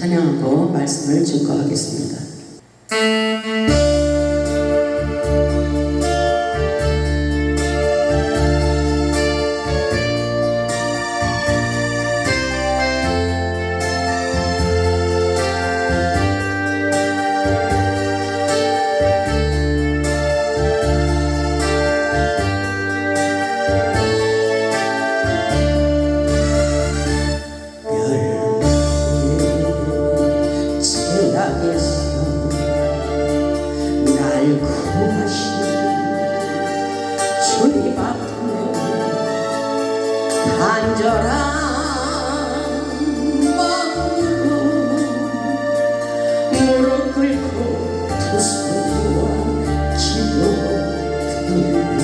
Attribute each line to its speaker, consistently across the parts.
Speaker 1: 찬양하고 말씀을 증거하겠습니다. 날 구하신 주님 앞에 간절한 마음으로 무릎 꿇고 두 손과 기도드립니다.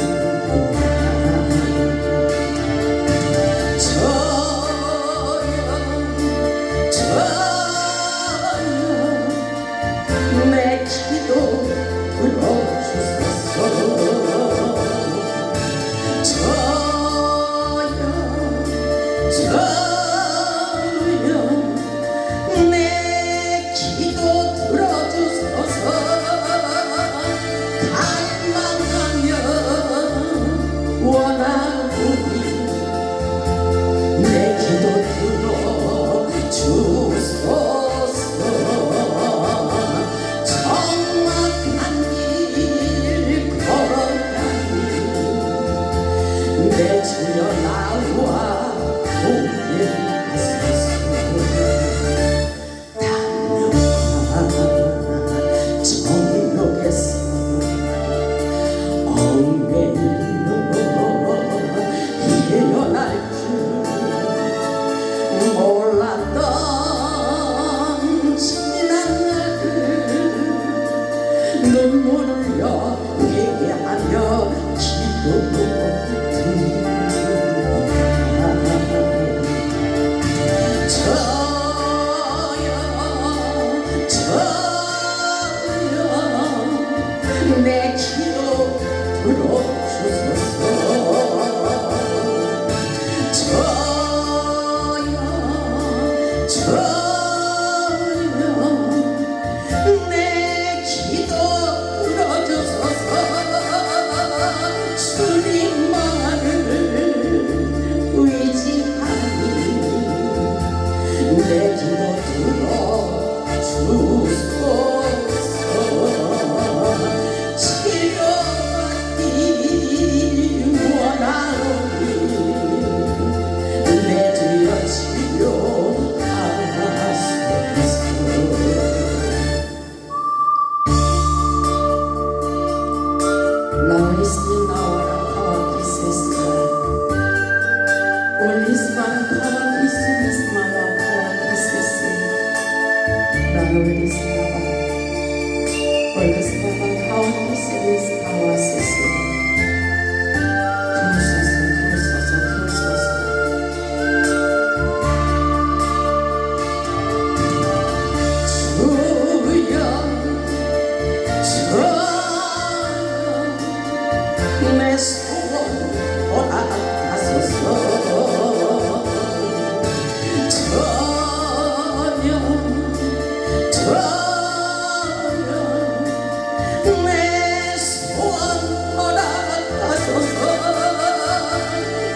Speaker 1: 내 기도 들어주소서. 내 기도 들어주소서. 갈망하며 원하오니 내 기도 들어주소서. 내 주여 나와 동행하소서. 담력과 정욕에서 얽매이며 헤어날 줄 몰랐던 지난 날을 눈물을 흘려 회개하며 기도로 내 기도 들어주소서. 내 기도 들어주소서. 주님만을 의지하니 내 기도 들어주소서. 내 소원 허락하소서. 내 소원 허락하소서.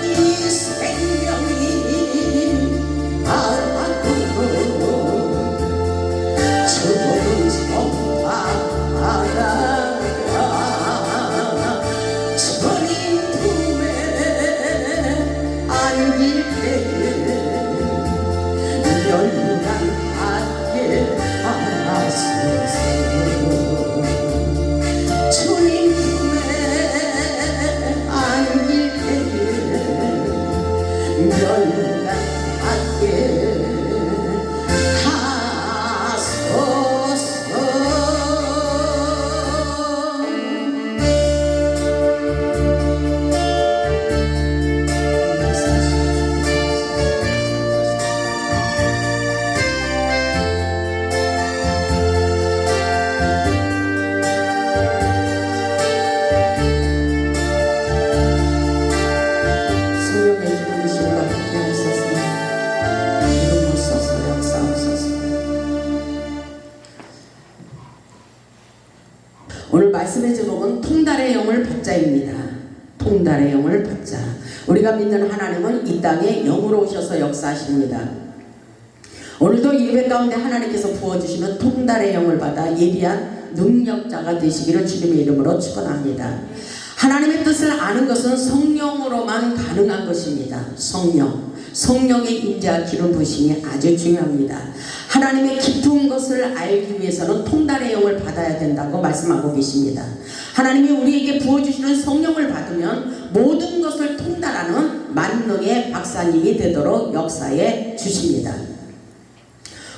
Speaker 1: 이 생명이 바라고 주님 성화하라. 주님 품에 안길 때에 열간 함께 성령의 기름이심과 함께하소서. 말씀의 제목은 통달의 영을 받자입니다. 통달의 영을 받자. 우리가 믿는 하나님은 이 땅에 영으로 오셔서 역사하십니다. 오늘도 예배 가운데 하나님께서 부어주시면 통달의 영을 받아 예비한 능력자가 되시기를 주님의 이름으로 축원합니다. 하나님의 뜻을 아는 것은 성령으로만 가능한 것입니다. 성령의 임재와 기름 부으심이 아주 중요합니다. 하나님의 깊은 것을 알기 위해서는 통달의 영을 받아야 된다고 말씀하고 계십니다. 하나님이 우리에게 부어주시는 성령을 받으면 모든 것을 통달하는 만능의 박사님이 되도록 역사해 주십니다.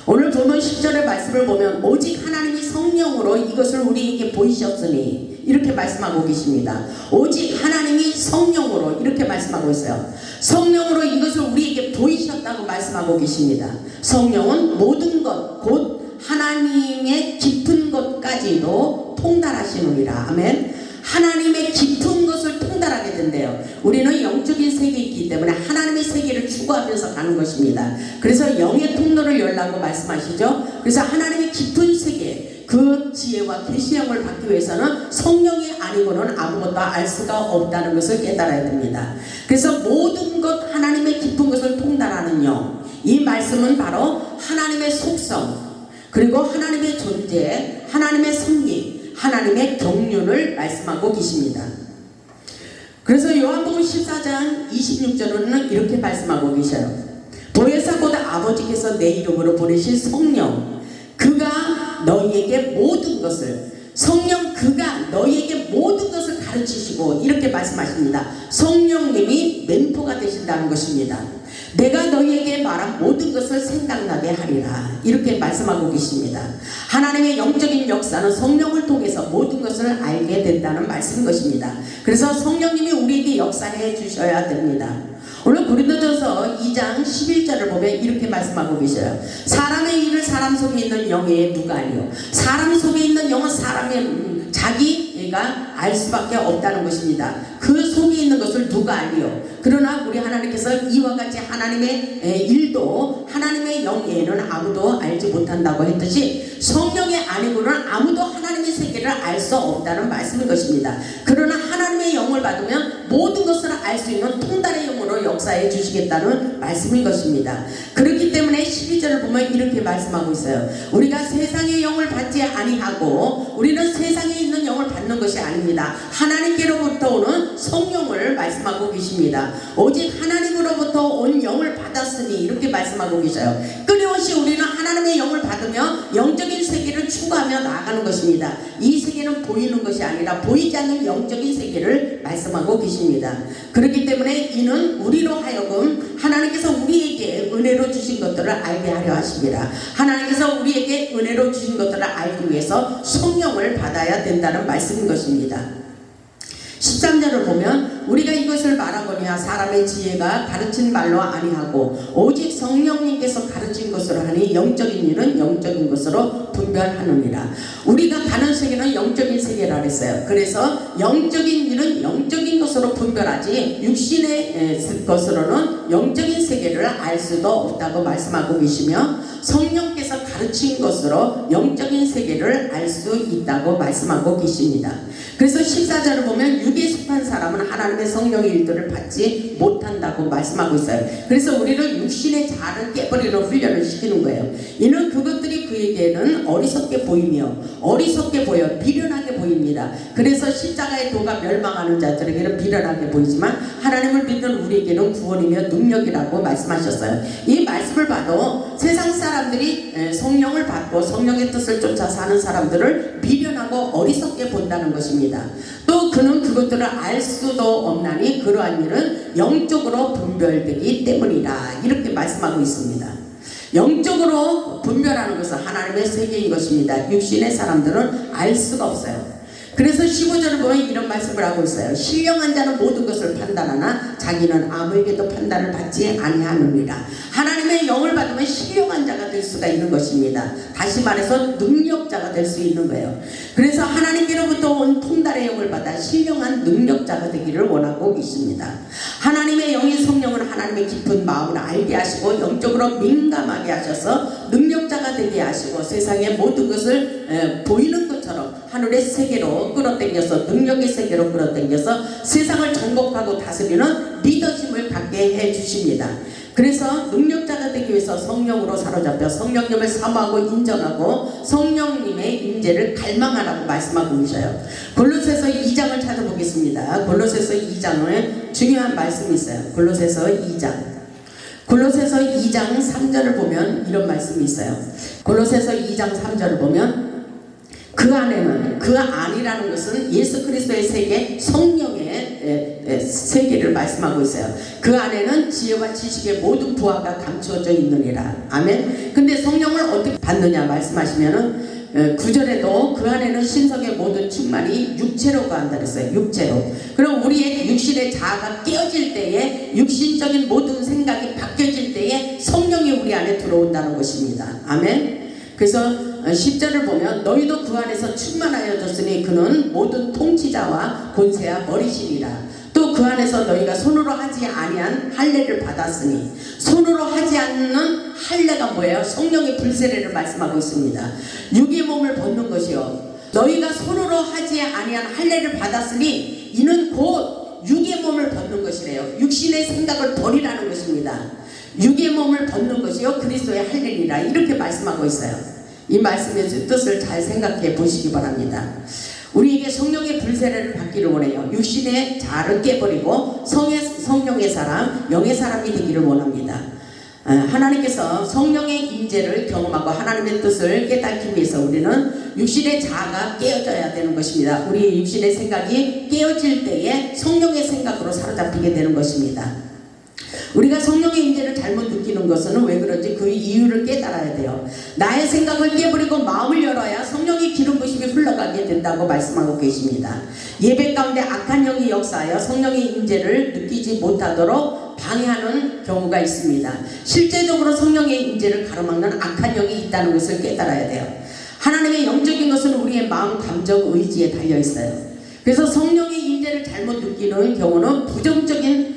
Speaker 1: 오늘 보면 10절의 말씀을 보면 오직 하나님이 성령으로 이것을 우리에게 보이셨으니 이렇게 말씀하고 계십니다. 오직 하나님이 성령으로 이렇게 말씀하고 있어요. 성령으로 이것을 우리에게 보이셨다고 말씀하고 계십니다. 성령은 모든 것 곧 하나님의 깊은 것까지도 통달하시느니라. 아멘. 하나님의 깊은 것을 통달하게 된대요. 우리는 영적인 세계에 있기 때문에 하나님의 세계를 추구하면서 가는 것입니다. 그래서 영의 통로를 열라고 말씀하시죠. 그래서 하나님의 깊은 세계 그 지혜와 계시형을 받기 위해서는 성령이 아니고는 아무것도 알 수가 없다는 것을 깨달아야 됩니다. 그래서 모든 것 하나님의 깊은 것을 통달하는 영, 이 말씀은 바로 하나님의 속성 그리고 하나님의 존재, 하나님의 섭리, 하나님의 경륜을 말씀하고 계십니다. 그래서 요한복음 14장 26절로는 이렇게 말씀하고 계셔요. 보혜사 곧 아버지께서 내 이름으로 보내신 성령 그가 너희에게 모든 것을 성령 그가 너희에게 모든 것을 가르치시고 이렇게 말씀하십니다. 성령님이 멘토가 되신다는 것입니다. 내가 너희에게 말한 모든 것을 생각나게 하리라 이렇게 말씀하고 계십니다. 하나님의 영적인 역사는 성령을 통해서 모든 것을 알게 된다는 말씀인 것입니다. 그래서 성령님이 우리에게 역사해 주셔야 됩니다. 오늘 고린도전서 2장 11절을 보면 이렇게 말씀하고 계셔요. 사람의 일을 사람 속에 있는 영에 누가 알려? 사람 속에 있는 영은 사람의 자기가 알 수밖에 없다는 것입니다. 그 속에 있는 것을 누가 알려? 그러나 우리 하나님께서 이와 같이 하나님의 일도 하나님의 영에는 아무도 알지 못한다고 했듯이 성령이 아니고는 아무도 하나님의 세계를 알 수 없다는 말씀인 것입니다. 그러나 하나님의 영을 받으면 모든 것을 알 수 있는 통달의 영으로 역사해 주시겠다는 말씀인 것입니다. 그렇기 때문에 12절을 보면 이렇게 말씀하고 있어요. 우리가 세상의 영을 받지 아니하고 우리는 세상에 있는 영을 받는 것이 아닙니다. 하나님께로부터 오는 성령을 말씀하고 계십니다. 오직 하나님으로부터 온 영을 받았으니 이렇게 말씀하고 계셔요. 끊임없이 우리는 하나님의 영을 받으며 영적인 세계를 추구하며 나아가는 것입니다. 이 세계는 보이는 것이 아니라 보이지 않는 영적인 세계를 말씀하고 계십니다. 그렇기 때문에 이는 우리로 하여금 하나님께서 우리에게 은혜로 주신 것들을 알게 하려 하십니다. 하나님께서 우리에게 은혜로 주신 것들을 알기 위해서 성령을 받아야 된다는 말씀인 것입니다. 13절을 보면 우리가 이것을 말하거니와 사람의 지혜가 가르친 말로 아니하고 오직 성령님께서 가르친 것으로 하니 영적인 일은 영적인 것으로 분별하느니라. 우리가 가는 세계는 영적인 세계라 했어요. 그래서 영적인 일은 영적인 것으로 분별하지 육신의 것으로는 영적인 세계를 알 수도 없다고 말씀하고 계시며 성령께서 가르친 것으로 영적인 세계를 알 수 있다고 말씀하고 계십니다. 그래서 14절을 보면 육에 속한 사람은 하나님의 성령의 일들을 받지 못한다고 말씀하고 있어요. 그래서 우리는 육신의 자아를 깨버리는 훈련을 시키는 거예요. 이는 그것들이 그에게는 어리석게 보이며 어리석게 보여 비련하게 보입니다. 그래서 십자가의 도가 멸망하는 자들에게는 비련하게 보이지만 하나님을 믿는 우리에게는 구원이며 능력이라고 말씀하셨어요. 이 말씀을 봐도 세상 사람들이 성령을 받고 성령의 뜻을 쫓아 사는 사람들을 미련하고 어리석게 본다는 것입니다. 또 그는 그것들을 알 수도 없나니 그러한 일은 영적으로 분별되기 때문이다 이렇게 말씀하고 있습니다. 영적으로 분별하는 것은 하나님의 세계인 것입니다. 육신의 사람들은 알 수가 없어요. 그래서 15절을 보면 이런 말씀을 하고 있어요. 신령한 자는 모든 것을 판단하나 자기는 아무에게도 판단을 받지 아니하느니라. 하나님의 영을 받으면 신령한 자가 될 수가 있는 것입니다. 다시 말해서 능력자가 될 수 있는 거예요. 그래서 하나님께로부터 온 통달의 영을 받아 신령한 능력자가 되기를 원하고 있습니다. 하나님의 영인 성령은 하나님의 깊은 마음을 알게 하시고 영적으로 민감하게 하셔서 능력자가 되게 하시고 세상의 모든 것을 보이는 것처럼 하늘의 세계로 끌어당겨서 능력의 세계로 끌어당겨서 세상을 정복하고 다스리는 리더십을 갖게 해주십니다. 그래서 능력자가 되기 위해서 성령으로 사로잡혀 성령님을 사모하고 인정하고 성령님의 임재를 갈망하라고 말씀하고 계셔요. 골로새서 2장을 찾아보겠습니다. 골로새서 2장에 중요한 말씀이 있어요. 골로새서 2장 3절을 보면 이런 말씀이 있어요. 골로새서 2장 3절을 보면 그 안에는, 그 안이라는 것은 예수 그리스도의 세계, 성령의 세계를 말씀하고 있어요. 그 안에는 지혜와 지식의 모든 부하가 감추어져 있느니라. 아멘. 근데 성령을 어떻게 받느냐 말씀하시면은 9절에도 그 안에는 신성의 모든 충만이 육체로 가한다 그랬어요. 육체로. 그럼 우리의 육신의 자아가 깨어질 때에, 육신적인 모든 생각이 바뀌어질 때에 성령이 우리 안에 들어온다는 것입니다. 아멘. 그래서 10절을 보면 너희도 그 안에서 충만하여졌으니 그는 모든 통치자와 권세와 머리시니라. 또 그 안에서 너희가 손으로 하지 아니한 할례를 받았으니, 손으로 하지 않는 할례가 뭐예요? 성령의 불세례를 말씀하고 있습니다. 육의 몸을 벗는 것이요, 너희가 손으로 하지 아니한 할례를 받았으니 이는 곧 육의 몸을 벗는 것이래요. 육신의 생각을 버리라는 것입니다. 육의 몸을 벗는 것이요 그리스도의 할례니라. 이렇게 말씀하고 있어요. 이 말씀의 뜻을 잘 생각해 보시기 바랍니다. 우리에게 성령의 불세례를 받기를 원해요. 육신의 자아를 깨버리고 성령의 사람, 영의 사람이 되기를 원합니다. 하나님께서 성령의 임재를 경험하고 하나님의 뜻을 깨닫기 위해서 우리는 육신의 자아가 깨어져야 되는 것입니다. 우리 육신의 생각이 깨어질 때에 성령의 생각으로 사로잡히게 되는 것입니다. 우리가 성령의 임재를 잘못 느끼는 것은 왜 그런지 그 이유를 깨달아야 돼요. 나의 생각을 깨버리고 마음을 열어야 성령의 기름 부심이 흘러가게 된다고 말씀하고 계십니다. 예배 가운데 악한 영이 역사하여 성령의 임재를 느끼지 못하도록 방해하는 경우가 있습니다. 실제적으로 성령의 임재를 가로막는 악한 영이 있다는 것을 깨달아야 돼요. 하나님의 영적인 것은 우리의 마음, 감정, 의지에 달려 있어요. 그래서 성령의 임재를 잘못 느끼는 경우는 부정적인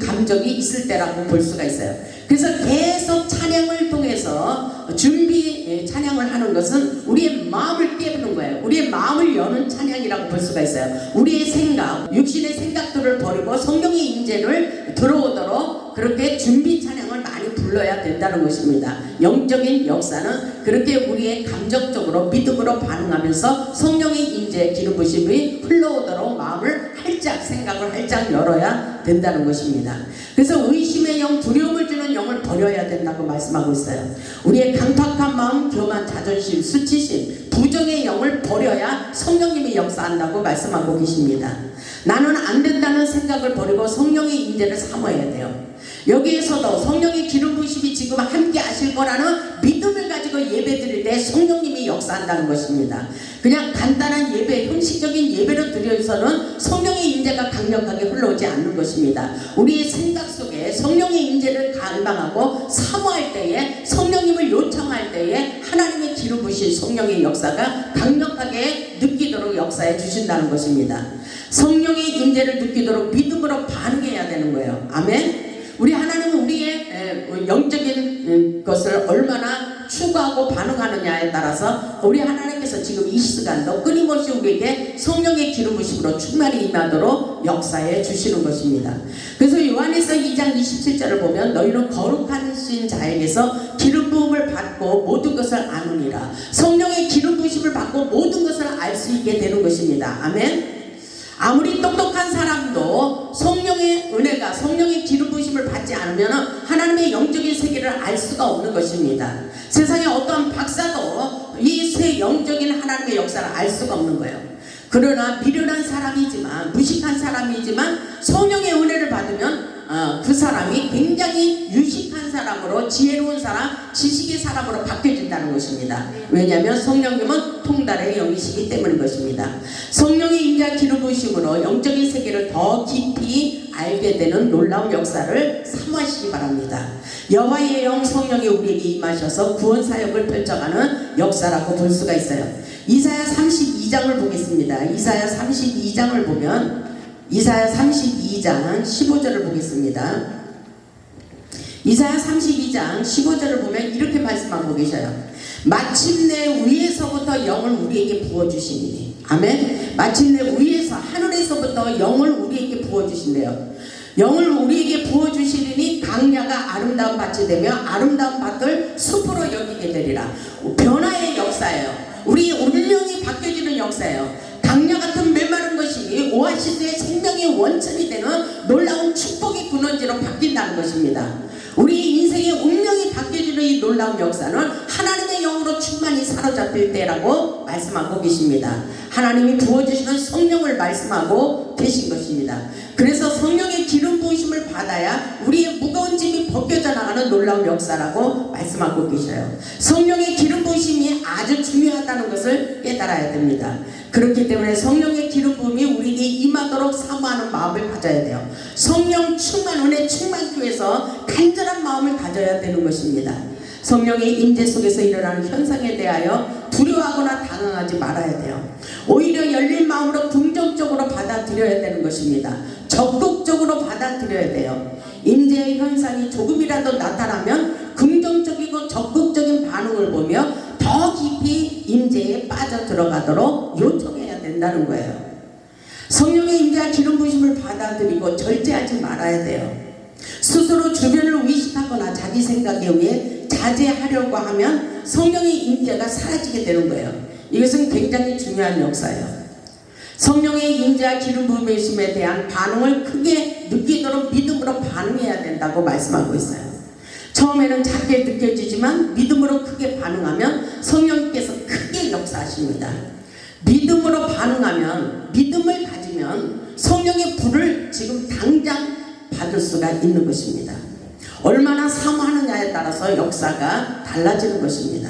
Speaker 1: 감정이 있을 때라고 볼 수가 있어요. 그래서 계속 찬양을 통해서 준비 찬양을 하는 것은 우리의 마음을 깨우는 거예요. 우리의 마음을 여는 찬양이라고 볼 수가 있어요. 우리의 생각, 육신의 생각들을 버리고 성령의 임재를 들어오도록 그렇게 준비 찬양을 많이 불러야 된다는 것입니다. 영적인 역사는 그렇게 우리의 감정적으로 믿음으로 반응하면서 성령의 임재 기름 부심이 흘러오도록 마음을 활짝, 생각을 활짝 열어야 된다는 것입니다. 그래서 의심의 영, 두려움을 주는 영을 버려야 된다고 말씀하고 있어요. 우리의 강팍한 마음, 교만, 자존심, 수치심, 부정의 영을 버려야 성령님이 역사한다고 말씀하고 계십니다. 나는 안 된다는 생각을 버리고 성령의 임재를 사모해야 돼요. 여기에서도 성령의 기름 부으심이 지금 함께 하실 거라는 믿음을 가지고 예배 드릴 때 성령님이 역사한다는 것입니다. 그냥 간단한 예배, 형식적인 예배를 드려서는 성령의 임재가 강력하게 흘러오지 않는 것입니다. 우리의 생각 속에 성령의 임재를 갈망하고 사모할 때에, 성령님을 요청할 때에 하나님의 기름 부으신 성령의 역사가 강력하게 느끼도록 역사해 주신다는 것입니다. 성령의 임재를 느끼도록 믿음으로 반응해야 되는 거예요. 아멘. 우리 하나님은 우리의 영적인 것을 얼마나 추구하고 반응하느냐에 따라서 우리 하나님께서 지금 이 시간도 끊임없이 우리에게 성령의 기름 부심으로 충만히 임하도록 역사해 주시는 것입니다. 그래서 요한에서 2장 27절을 보면 너희는 거룩하신 자에게서 기름 부음을 받고 모든 것을 아느니라. 성령의 기름 부심을 받고 모든 것을 알 수 있게 되는 것입니다. 아멘. 아무리 똑똑한 사람도 성령의 은혜가, 성령의 기름 부으심을 받지 않으면 하나님의 영적인 세계를 알 수가 없는 것입니다. 세상에 어떠한 박사도 이 새 영적인 하나님의 역사를 알 수가 없는 거예요. 그러나 미련한 사람이지만, 무식한 사람이지만 성령의 은혜를 받으면 그 사람이 굉장히 유식한 사람으로, 지혜로운 사람, 지식의 사람으로 바뀌어진다는 것입니다. 왜냐하면 성령님은 통달의 영이시기 때문인 것입니다. 성령의 임재와 기름 부으심으로 영적인 세계를 더 깊이 알게 되는 놀라운 역사를 사모하시기 바랍니다. 여호와의 영 성령이 우리에게 임하셔서 구원 사역을 펼쳐가는 역사라고 볼 수가 있어요. 이사야 32장을 보겠습니다. 이사야 32장을 보면 이사야 32장 15절을 보겠습니다. 이사야 32장 15절을 보면 이렇게 말씀하고 계셔요. 마침내 위에서부터 영을 우리에게 부어주시니. 아멘. 마침내 위에서 하늘에서부터 영을 우리에게 부어주신대요. 영을 우리에게 부어주시리니 강야가 아름다운 밭이 되며 아름다운 밭을 숲으로 여기게 되리라. 변화의 역사예요. 우리 운명이 바뀌어지는 역사예요. 강야 같은 메마른 것이 오아시스의 생명의 원천이 되는 놀라운 축복의 근원지로 바뀐다는 것입니다. 우리 인생의 운명이 바뀌어지는 이 놀라운 역사는 하나님의 영으로 충만히 사로잡힐 때라고 말씀하고 계십니다. 하나님이 부어주시는 성령을 말씀하고 계신 것입니다. 그래서 성령의 기름 부으심을 받아야 우리의 무거운 짐이 벗겨져 나가는 놀라운 역사라고 말씀하고 계셔요. 성령의 기름 부으심이 아주 중요하다는 것을 깨달아야 됩니다. 그렇기 때문에 성령의 기름 부음이 우리에게 임하도록 사모하는 마음을 가져야 돼요. 성령 충만, 은혜 충만 교회에서 간절한 마음을 가져야 되는 것입니다. 성령의 임재 속에서 일어나는 현상에 대하여 두려워하거나 당황하지 말아야 돼요. 오히려 열린 마음으로 긍정적으로 받아들여야 되는 것입니다. 적극적으로 받아들여야 돼요. 임재의 현상이 조금이라도 나타나면 긍정적이고 적극적인 반응을 보며 더 깊이 임재에 빠져 들어가도록 요청해야 된다는 거예요. 성령의 임재와 기름 부으심을 받아들이고 절제하지 말아야 돼요. 스스로 주변을 의식하거나 자기 생각에 의해 자제하려고 하면 성령의 임재가 사라지게 되는 거예요. 이것은 굉장히 중요한 역사예요. 성령의 임재와 기름 부으심에 대한 반응을 크게 느끼도록 믿음으로 반응해야 된다고 말씀하고 있어요. 처음에는 작게 느껴지지만 믿음으로 크게 반응하면 성령께서 크게 역사하십니다. 믿음으로 반응하면, 믿음을 가지면 성령의 불을 지금 당장 받을 수가 있는 것입니다. 얼마나 사모하느냐에 따라서 역사가 달라지는 것입니다.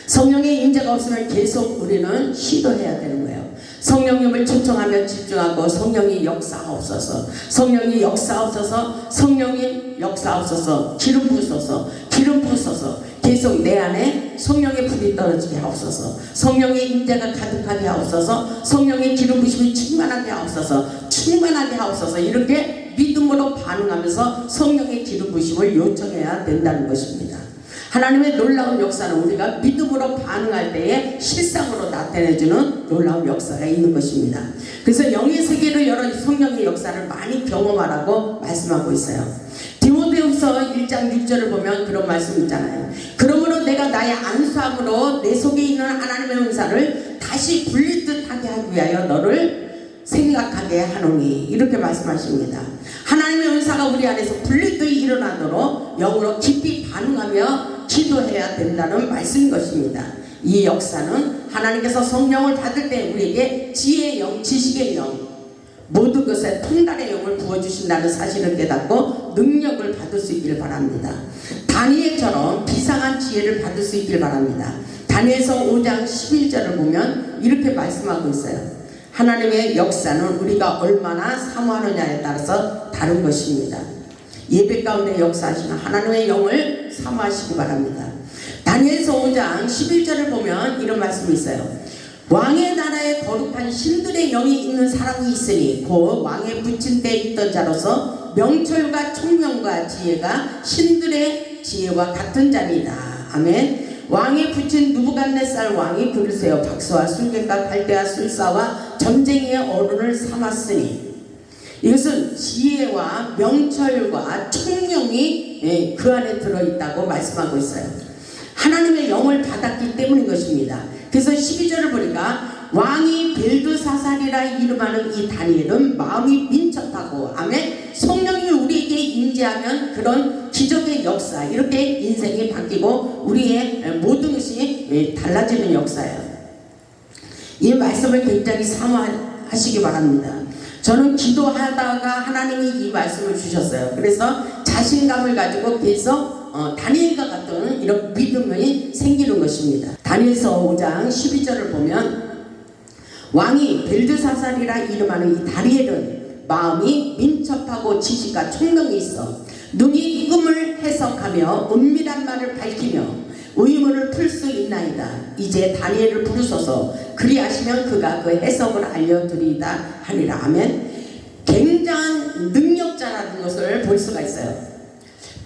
Speaker 1: 성령의 임재가 없으면 계속 우리는 시도해야 되는 거예요. 성령님을 초청하며 집중하고 성령이 역사하옵소서, 성령이 역사하옵소서, 성령님 역사하옵소서, 기름 부으소서, 기름 부으소서, 계속 내 안에 성령의 불이 떨어지게 하옵소서, 성령의 임재가 가득하게 하옵소서, 성령의 기름 부으심이 충만하게 하옵소서, 충만하게 하옵소서. 이렇게 믿음으로 반응하면서 성령의 기름 부으심을 요청해야 된다는 것입니다. 하나님의 놀라운 역사는 우리가 믿음으로 반응할 때에 실상으로 나타내주는 놀라운 역사가 있는 것입니다. 그래서 영의 세계를 열어 성령의 역사를 많이 경험하라고 말씀하고 있어요. 디모데후서 1장 6절을 보면 그런 말씀 있잖아요. 그러므로 내가 나의 안수함으로 내 속에 있는 하나님의 은사를 다시 불릴 듯하게 하기 위하여 너를 생각하게 하노니, 이렇게 말씀하십니다. 하나님의 은사가 우리 안에서 불리듯 일어나도록 영으로 깊이 반응하며 기도해야 된다는 말씀인 것입니다. 이 역사는 하나님께서 성령을 받을 때 우리에게 지혜의 영, 지식의 영, 모든 것에 통달의 영을 부어주신다는 사실을 깨닫고 능력을 받을 수 있기를 바랍니다. 다니엘처럼 비상한 지혜를 받을 수 있기를 바랍니다. 다니엘서 5장 11절을 보면 이렇게 말씀하고 있어요. 하나님의 역사는 우리가 얼마나 사모하느냐에 따라서 다른 것입니다. 예배 가운데 역사하시는 하나님의 영을 사모하시기 바랍니다. 다니엘서 5장 11절을 보면 이런 말씀이 있어요. 왕의 나라에 거룩한 신들의 영이 있는 사람이 있으니 곧 왕의 붙인 때에 있던 자로서 명철과 총명과 지혜가 신들의 지혜와 같은 자니이다. 아멘. 왕에 붙인 느부갓네살 왕이 그를 세워 박수와 술객과 갈대와 술사와 전쟁의 어른을 삼았으니, 이것은 지혜와 명철과 총명이 그 안에 들어있다고 말씀하고 있어요. 하나님의 영을 받았기 때문인 것입니다. 그래서 12절을 보니까 왕이 벨드사살이라 이름하는 이 다니엘은 마음이 민첩하고, 아멘, 성령이 우리에게 임재하면 그런 기적의 역사, 이렇게 인생이 바뀌고 우리의 모든 것이 달라지는 역사예요. 이 말씀을 굉장히 사모하시기 바랍니다. 저는 기도하다가 하나님이 이 말씀을 주셨어요. 그래서 자신감을 가지고 계속 다니엘과 같은 이런 믿음이 생기는 것입니다. 다니엘서 5장 12절을 보면 왕이 벨드사살이라 이름하는 이 다니엘은 마음이 민첩하고 지식과 총명이 있어 눈이 꿈을 해석하며 은밀한 말을 밝히며 의문을 풀 수 있나이다. 이제 다니엘을 부르소서. 그리하시면 그가 그 해석을 알려드리다 하리라. 아멘. 굉장한 능력자라는 것을 볼 수가 있어요.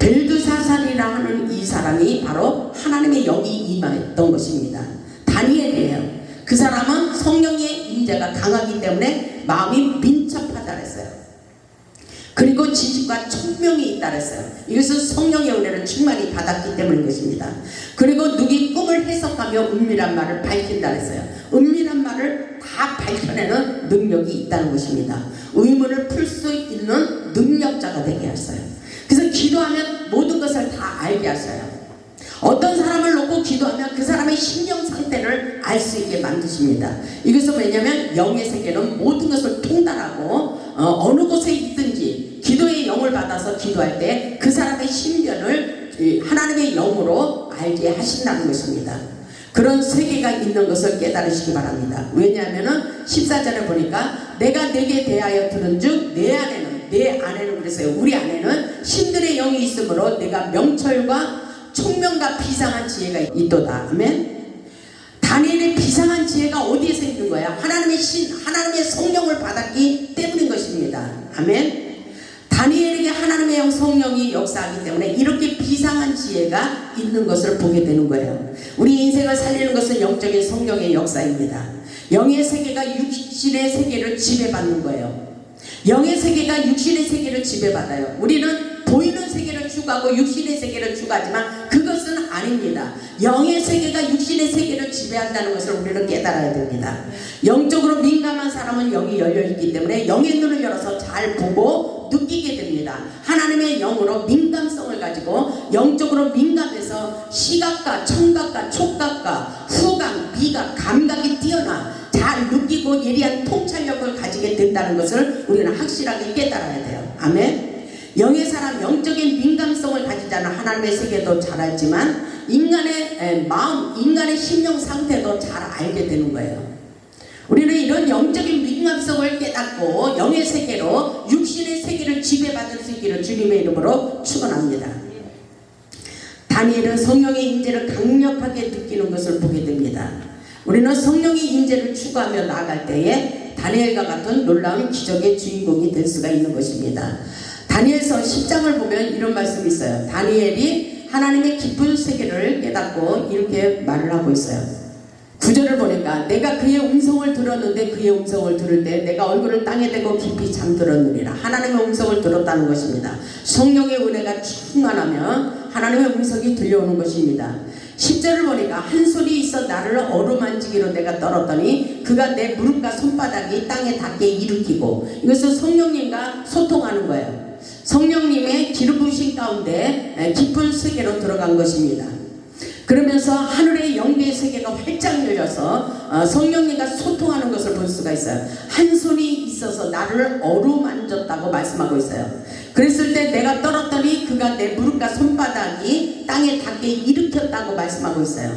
Speaker 1: 벨드사살이라 하는 이 사람이 바로 하나님의 영이 임했던 것입니다. 다니엘이에요. 그 사람은 성령의 임재가 강하기 때문에 마음이 민첩하다 그랬어요. 그리고 지식과 총명이 있다 그랬어요. 이것은 성령의 은혜를 충만히 받았기 때문인 것입니다. 그리고 누기 꿈을 해석하며 은밀한 말을 밝힌다 그랬어요. 은밀한 말을 다 밝혀내는 능력이 있다는 것입니다. 의문을 풀 수 있는 능력자가 되게 하셨어요. 그래서 기도하면 모든 것을 다 알게 하셔요. 어떤 사람을 놓고 기도하면 그 사람의 심령 상태를 알 수 있게 만드십니다. 이것은 왜냐하면 영의 세계는 모든 것을 통달하고 어느 곳에 있든지 기도의 영을 받아서 기도할 때 그 사람의 신변을 하나님의 영으로 알게 하신다는 것입니다. 그런 세계가 있는 것을 깨달으시기 바랍니다. 왜냐하면 14절에 보니까 내가 내게 대하여 들은즉 내 안에는 그랬어요. 우리 안에는 신들의 영이 있으므로 내가 명철과 총명과 비상한 지혜가 있도다. 아멘. 다니엘의 비상한 지혜가 어디에서 있는 거야? 하나님의 성령을 받았기 때문인 것입니다. 아멘. 다니엘에게 하나님의 성령이 역사하기 때문에 이렇게 비상한 지혜가 있는 것을 보게 되는 거예요. 우리 인생을 살리는 것은 영적인 성령의 역사입니다. 영의 세계가 육신의 세계를 지배받는 거예요. 영의 세계가 육신의 세계를 지배받아요. 우리는 보이는 세계를 추구하고 육신의 세계를 추구하지만 그것은 아닙니다. 영의 세계가 육신의 세계를 지배한다는 것을 우리는 깨달아야 됩니다. 영적으로 민감한 사람은 영이 열려있기 때문에 영의 눈을 열어서 잘 보고 느끼게 됩니다. 하나님의 영으로 민감성을 가지고 영적으로 민감해서 시각과 청각과 촉각과 후각, 미각, 감각이 뛰어나 잘 느끼고 예리한 통찰력을 가지게 된다는 것을 우리는 확실하게 깨달아야 돼요. 아멘. 영의 사람, 영적인 민감성을 가지자는 하나님의 세계도 잘 알지만 인간의 마음, 인간의 심령 상태도 잘 알게 되는 거예요. 우리는 이런 영적인 민감성을 깨닫고 영의 세계로 육신의 세계를 지배받을 수 있기를 주님의 이름으로 축원합니다. 다니엘은 성령의 임재를 강력하게 느끼는 것을 보게 됩니다. 우리는 성령의 임재를 추구하며 나아갈 때에 다니엘과 같은 놀라운 기적의 주인공이 될 수가 있는 것입니다. 다니엘서 10장을 보면 이런 말씀이 있어요. 다니엘이 하나님의 깊은 세계를 깨닫고 이렇게 말을 하고 있어요. 9절을 보니까 내가 그의 음성을 들었는데 그의 음성을 들을 때 내가 얼굴을 땅에 대고 깊이 잠들었느니라. 하나님의 음성을 들었다는 것입니다. 성령의 은혜가 충만하면 하나님의 음성이 들려오는 것입니다. 10절을 보니까 한 손이 있어 나를 어루만지기로 내가 떨었더니 그가 내 무릎과 손바닥이 땅에 닿게 일으키고, 이것은 성령님과 소통하는 거예요. 성령님의 기름 부으신 가운데 깊은 세계로 들어간 것입니다. 그러면서 하늘의 영계의 세계가 활짝 열려서 성령님과 소통하는 것을 볼 수가 있어요. 한 손이 있어서 나를 어루만졌다고 말씀하고 있어요. 그랬을 때 내가 떨었더니 그가 내 무릎과 손바닥이 땅에 닿게 일으켰다고 말씀하고 있어요.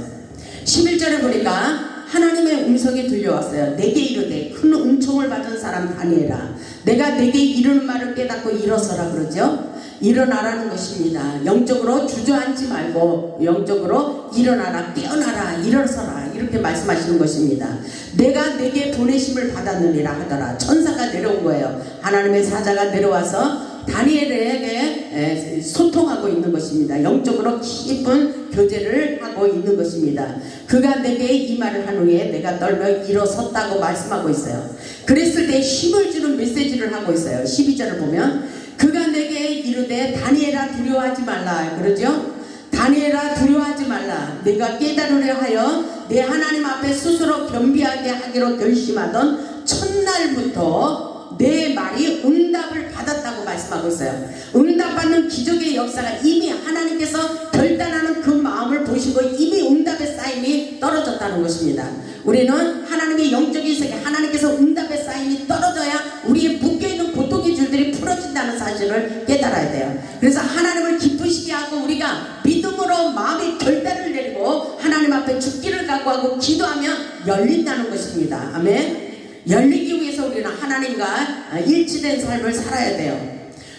Speaker 1: 11절에 보니까 하나님의 음성이 들려왔어요. 내게 이르되 큰 은총을 받은 사람 다니엘아, 내가 내게 이르는 말을 깨닫고 일어서라 그러죠. 일어나라는 것입니다. 영적으로 주저앉지 말고 영적으로 일어나라, 깨어나라, 일어서라, 이렇게 말씀하시는 것입니다. 내가 내게 보내심을 받았느니라 하더라. 천사가 내려온 거예요. 하나님의 사자가 내려와서 다니엘에게 소통하고 있는 것입니다. 영적으로 깊은 교제를 하고 있는 것입니다. 그가 내게 이 말을 한 후에 내가 떨며 일어섰다고 말씀하고 있어요. 그랬을 때 힘을 주는 메시지를 하고 있어요. 12절을 보면 그가 내게 이르되 다니엘아 두려워하지 말라 그러죠. 다니엘아 두려워하지 말라. 내가 깨달으려 하여 내 하나님 앞에 스스로 겸비하게 하기로 결심하던 첫날부터 내 말이 응답을 받았다고 말씀하고 있어요. 응답받는 기적의 역사가 이미 하나님께서 결단하는 그 마음을 보시고 이미 응답의 사인이 떨어졌다는 것입니다. 우리는 하나님의 영적인 세계, 하나님께서 응답의 사인이 떨어져야 우리의 묶여있는 고통의 줄들이 풀어진다는 사실을 깨달아야 돼요. 그래서 하나님을 기쁘시게 하고 우리가 믿음으로 마음의 결단을 내리고 하나님 앞에 죽기를 각오하고 기도하면 열린다는 것입니다. 아멘. 열리기 위해서 우리는 하나님과 일치된 삶을 살아야 돼요.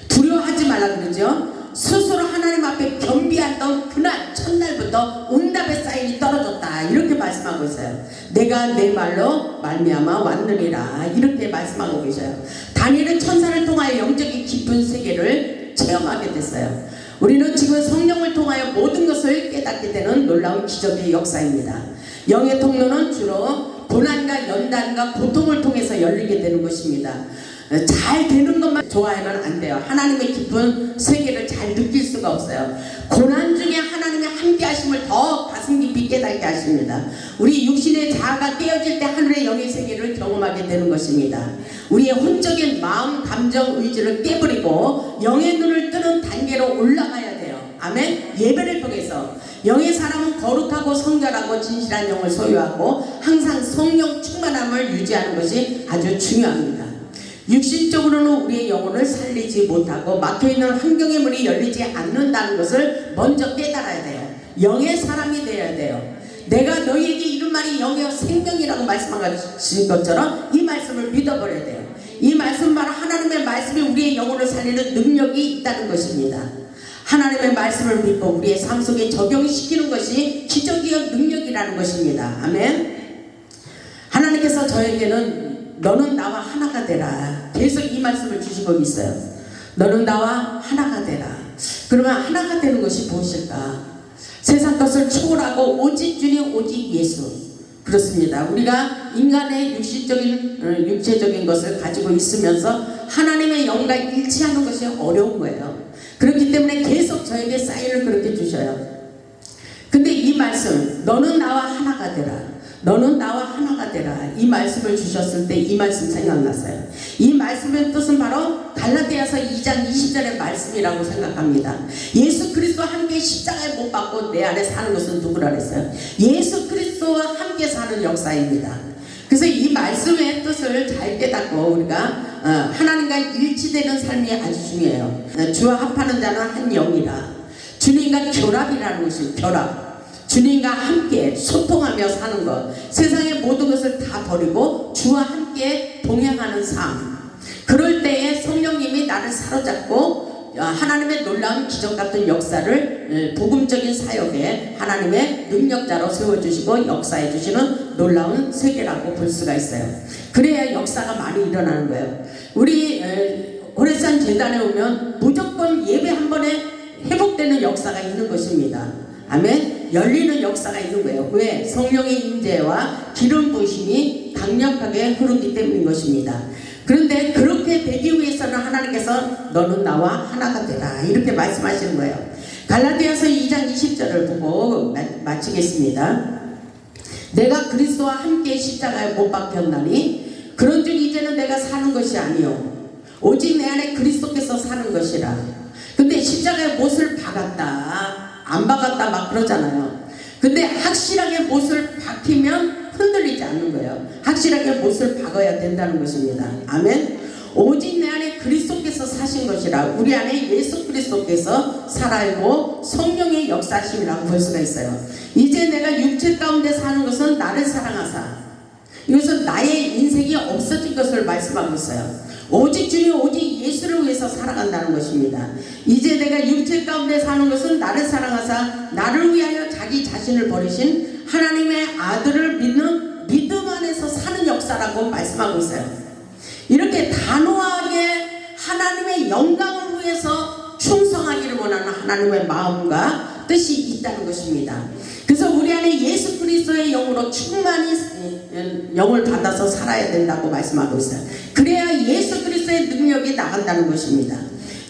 Speaker 1: 두려워하지 말라 그러죠. 스스로 하나님 앞에 겸비했던 그날 첫날부터 응답의 사인이 떨어졌다, 이렇게 말씀하고 있어요. 내가 내 말로 말미암아 왔느니라, 이렇게 말씀하고 계셔요. 다니엘은 천사를 통하여 영적인 깊은 세계를 체험하게 됐어요. 우리는 지금 성령을 통하여 모든 것을 깨닫게 되는 놀라운 기적의 역사입니다. 영의 통로는 주로 고난과 연단과 고통을 통해서 열리게 되는 것입니다. 잘 되는 것만 좋아하면 안 돼요. 하나님의 깊은 세계를 잘 느낄 수가 없어요. 고난 중에 하나님의 함께 하심을 더 가슴 깊이 깨닫게 하십니다. 우리 육신의 자아가 깨어질 때 하늘의 영의 세계를 경험하게 되는 것입니다. 우리의 혼적인 마음, 감정, 의지를 깨버리고 영의 눈을 뜨는 단계로 올라가야 돼요. 아멘. 예배를 통해서 영의 사람은 거룩하고 성결하고 진실한 영을 소유하고 항상 성령 충만함을 유지하는 것이 아주 중요합니다. 육신적으로는 우리의 영혼을 살리지 못하고 막혀있는 환경의 문이 열리지 않는다는 것을 먼저 깨달아야 돼요. 영의 사람이 되어야 돼요. 내가 너희에게 이런 말이 영의 생명이라고 말씀하신 것처럼 이 말씀을 믿어버려야 돼요. 이 말씀 바로 하나님의 말씀이 우리의 영혼을 살리는 능력이 있다는 것입니다. 하나님의 말씀을 믿고 우리의 삶 속에 적용시키는 것이 기적의 능력이라는 것입니다. 아멘. 하나님께서 저에게는 너는 나와 하나가 되라 계속 이 말씀을 주시고 있어요. 너는 나와 하나가 되라. 그러면 하나가 되는 것이 무엇일까? 세상 것을 초월하고 오직 주님 오직 예수. 그렇습니다. 우리가 인간의 육체적인 것을 가지고 있으면서 하나님의 영과 일치하는 것이 어려운 거예요. 그렇기 때문에 계속 저에게 사인을 그렇게 주셔요. 근데 이 말씀 너는 나와 하나가 되라, 너는 나와 하나가 되라, 이 말씀을 주셨을 때 이 말씀 생각났어요. 이 말씀의 뜻은 바로 갈라디아서 2장 20절의 말씀이라고 생각합니다. 예수 그리스도와 함께 십자가에 못 박고 내 안에 사는 것은 누구라 그랬어요? 예수 그리스도와 함께 사는 역사입니다. 그래서 이 말씀의 뜻을 잘 깨닫고 우리가 하나님과 일치되는 삶이 아주 중요해요. 주와 합하는 자는 한 영이라. 주님과 결합이라는 것이 결합. 주님과 함께 소통하며 사는 것. 세상의 모든 것을 다 버리고 주와 함께 동행하는 삶. 그럴 때에 성령님이 나를 사로잡고 하나님의 놀라운 기적 같은 역사를 복음적인 사역에 하나님의 능력자로 세워주시고 역사해 주시는 놀라운 세계라고 볼 수가 있어요. 그래야 역사가 많이 일어나는 거예요. 우리 호레산 재단에 오면 무조건 예배 한 번에 회복되는 역사가 있는 것입니다. 아멘. 열리는 역사가 있는 거예요. 왜? 성령의 임재와 기름 부으심이 강력하게 흐르기 때문인 것입니다. 그런데 그렇게 되기 위해서는 하나님께서 너는 나와 하나가 되라 이렇게 말씀하시는 거예요. 갈라디아서 2장 20절을 보고 마치겠습니다. 내가 그리스도와 함께 십자가에 못 박혔나니 그런즉 이제는 내가 사는 것이 아니요 오직 내 안에 그리스도께서 사는 것이라. 근데 십자가에 못을 박았다 안 박았다 막 그러잖아요. 근데 확실하게 못을 박히면 흔들리지 않는 거예요. 확실하게 못을 박아야 된다는 것입니다. 아멘. 오직 내 안에 그리스도께서 사신 것이라. 우리 안에 예수 그리스도께서 살아있고 성령의 역사심이라고 볼 수가 있어요. 이제 내가 육체 가운데 사는 것은 나를 사랑하사. 이것은 나의 인생이 없어진 것을 말씀하고 있어요. 오직 주님 오직 예수를 위해서 살아간다는 것입니다. 이제 내가 육체 가운데 사는 것은 나를 사랑하사 나를 위하여 자기 자신을 버리신 하나님의 아들을 믿는 믿음 안에서 사는 역사라고 말씀하고 있어요. 이렇게 단호하게 하나님의 영광을 위해서 충성하기를 원하는 하나님의 마음과 뜻이 있다는 것입니다. 그래서 우리 안에 예수 그리스도의 영으로 충만히 영을 받아서 살아야 된다고 말씀하고 있어요. 그래야 예수 그리스도의 능력이 나간다는 것입니다.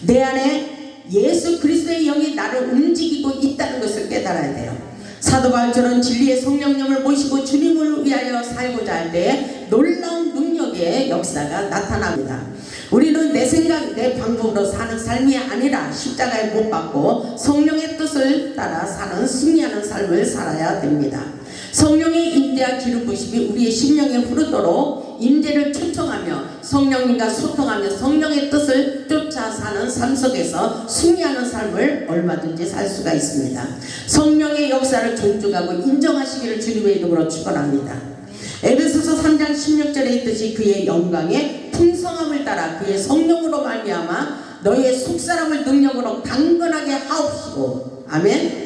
Speaker 1: 내 안에 예수 그리스도의 영이 나를 움직이고 있다는 것을 깨달아야 돼요. 사도 바울처럼 진리의 성령님을 모시고 주님을 위하여 살고자 할 때에 놀라운 능력의 역사가 나타납니다. 우리는 내 생각, 내 방법으로 사는 삶이 아니라 십자가에 못 박고 성령의 뜻을 따라 사는 승리하는 삶을 살아야 됩니다. 성령의 임재와 기름 부으심이 우리의 심령에 흐르도록 임재를 초청하며 성령님과 소통하며 성령의 뜻을 쫓아 사는 삶 속에서 승리하는 삶을 얼마든지 살 수가 있습니다. 성령의 역사를 존중하고 인정하시기를 주님의 이름으로 축원합니다. 에베소서 3장 16절에 있듯이 그의 영광의 풍성함을 따라 그의 성령으로 말미암아 너희의 속사람을 능력으로 강건하게 하옵시고. 아멘.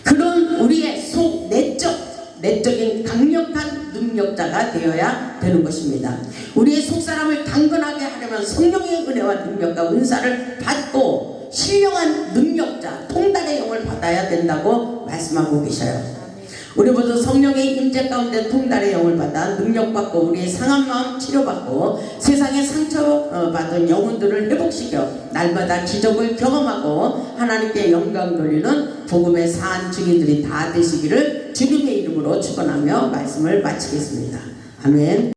Speaker 1: 그런 우리의 속 내적인 강력한 능력자가 되어야 되는 것입니다. 우리의 속사람을 강건하게 하려면 성령의 은혜와 능력과 은사를 받고 신령한 능력자 통달의 영을 받아야 된다고 말씀하고 계셔요. 우리 모두 성령의 임재 가운데 통달의 영을 받아 능력받고 우리의 상한 마음 치료받고 세상의 상처받은 영혼들을 회복시켜 날마다 기적을 경험하고 하나님께 영광 돌리는 복음의 사한 증인들이 다 되시기를 주님의 이름으로 축원하며 말씀을 마치겠습니다. 아멘.